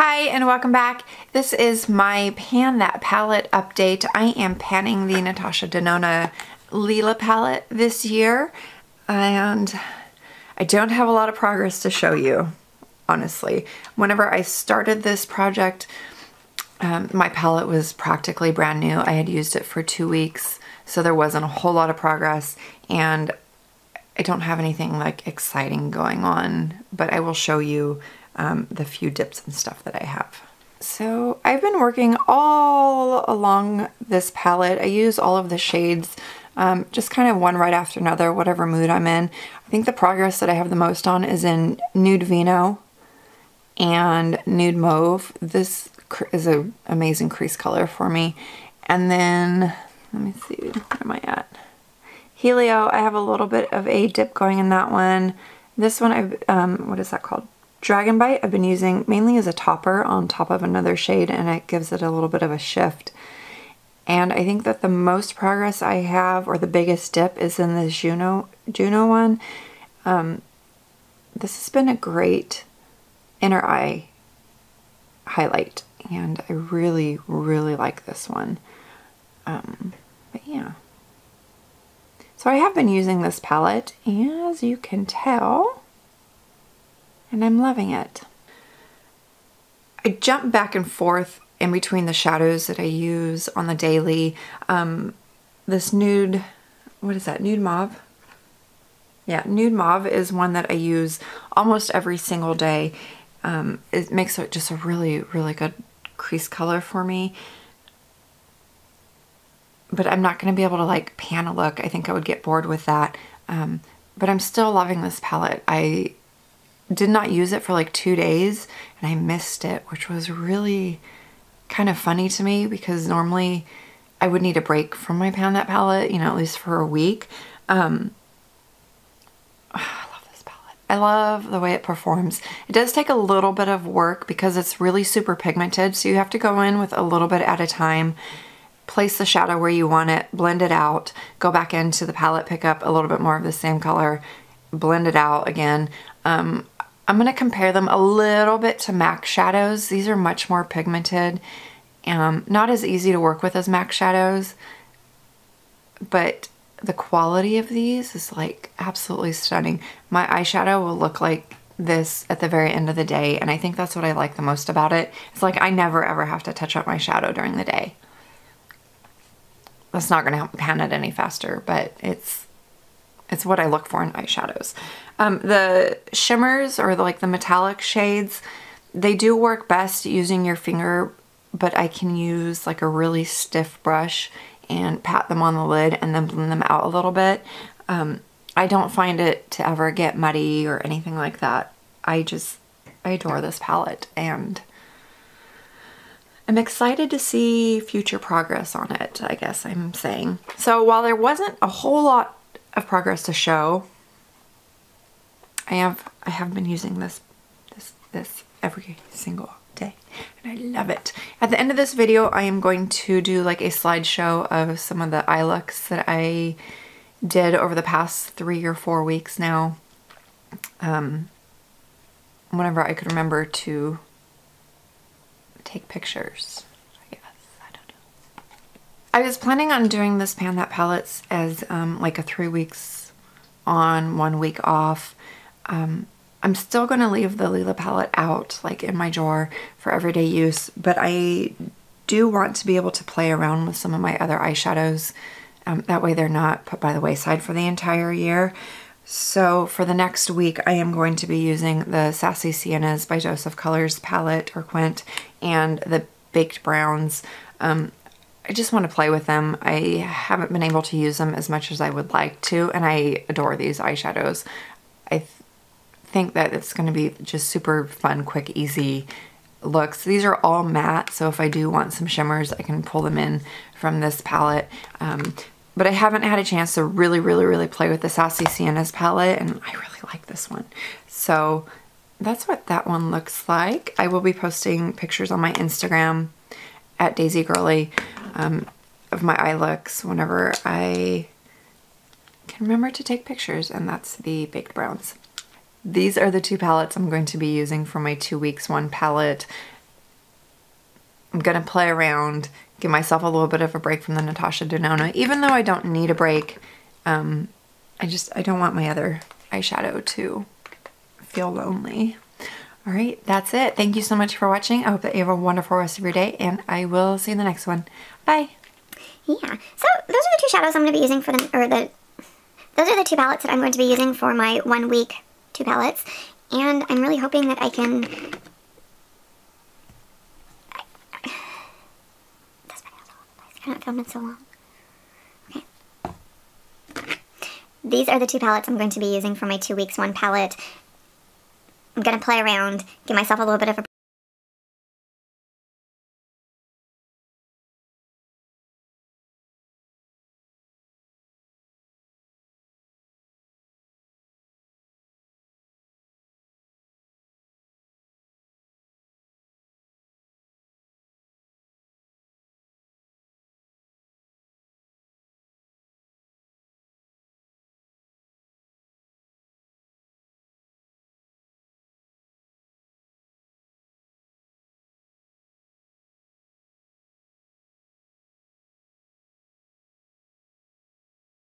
Hi and welcome back. This is my Pan That palette update. I am panning the Natasha Denona Lila palette this year, and I don't have a lot of progress to show you, honestly. Whenever I started this project, my palette was practically brand new. I had used it for 2 weeks, so there wasn't a whole lot of progress, and I don't have anything like exciting going on, but I will show you the few dips and stuff that I have. So I've been working all along this palette. I use all of the shades, just kind of one right after another, whatever mood I'm in. I think the progress that I have the most on is in Nude Vino and Nude Mauve. This is an amazing crease color for me. And then, let me see, where am I at? Helio, I have a little bit of a dip going in that one. This one, what is that called? Dragon Bite, I've been using mainly as a topper on top of another shade, and it gives it a little bit of a shift. And I think that the most progress I have, or the biggest dip, is in this Juno one. This has been a great inner eye highlight, and I really, really like this one. But yeah. So I have been using this palette, as you can tell, and I'm loving it. I jump back and forth in between the shadows that I use on the daily. This nude, what is that, Nude Mauve? Yeah, Nude Mauve is one that I use almost every single day. It makes it just a really, really good crease color for me. But I'm not going to be able to like pan a look. I think I would get bored with that. But I'm still loving this palette. I did not use it for like 2 days and I missed it, which was really kind of funny to me because normally I would need a break from my Pan That palette, you know, at least for a week. I love this palette. I love the way it performs. It does take a little bit of work because it's really super pigmented, so you have to go in with a little bit at a time, place the shadow where you want it, blend it out, go back into the palette, pick up a little bit more of the same color, blend it out again. I'm going to compare them a little bit to MAC shadows. These are much more pigmented, not as easy to work with as MAC shadows, but the quality of these is like absolutely stunning. My eyeshadow will look like this at the very end of the day, and I think that's what I like the most about it. It's like I never ever have to touch up my shadow during the day. That's not going to help me pan it any faster, but it's what I look for in eyeshadows. The shimmers, or like the metallic shades, they do work best using your finger, but I can use like a really stiff brush and pat them on the lid and then blend them out a little bit. I don't find it to ever get muddy or anything like that. I adore this palette, and I'm excited to see future progress on it, I guess I'm saying. So while there wasn't a whole lot of progress to show, I have been using this every single day, and I love it. At the end of this video, I am going to do like a slideshow of some of the eye looks that I did over the past 3 or 4 weeks now. Whenever I could remember to take pictures, I guess. I don't know. I was planning on doing this Pan That palettes as like a 3 weeks on, 1 week off. I'm still going to leave the Lila palette out, like in my drawer for everyday use, but I do want to be able to play around with some of my other eyeshadows. That way they're not put by the wayside for the entire year. So for the next week, I am going to be using the Sassy Siennas by Joseph Colors palette, or quint, and the Baked Browns. I just want to play with them. I haven't been able to use them as much as I would like to, and I adore these eyeshadows. I think that it's going to be just super fun, quick, easy looks. These are all matte, so if I do want some shimmers, I can pull them in from this palette. But I haven't had a chance to really play with the Sassy Siennas palette, and I really like this one. So that's what that one looks like. I will be posting pictures on my Instagram at thedaiseygirly of my eye looks whenever I can remember to take pictures, and that's the Baked Browns. These are the 2 palettes I'm going to be using for my 2 weeks 1 palette. I'm gonna play around, give myself a little bit of a break from the Natasha Denona, even though I don't need a break. I don't want my other eyeshadow to feel lonely. All right, that's it. Thank you so much for watching. I hope that you have a wonderful rest of your day, and I will see you in the next one. Bye. Yeah, so those are the two shadows I'm going to be using for those are the two palettes that I'm going to be using for my 1 week 2 palettes, and I'm really hoping that I can... This video's all over the place. I haven't filmed in so long. Okay. These are the two palettes I'm going to be using for my 2 weeks 1 palette. I'm going to play around, give myself a little bit of a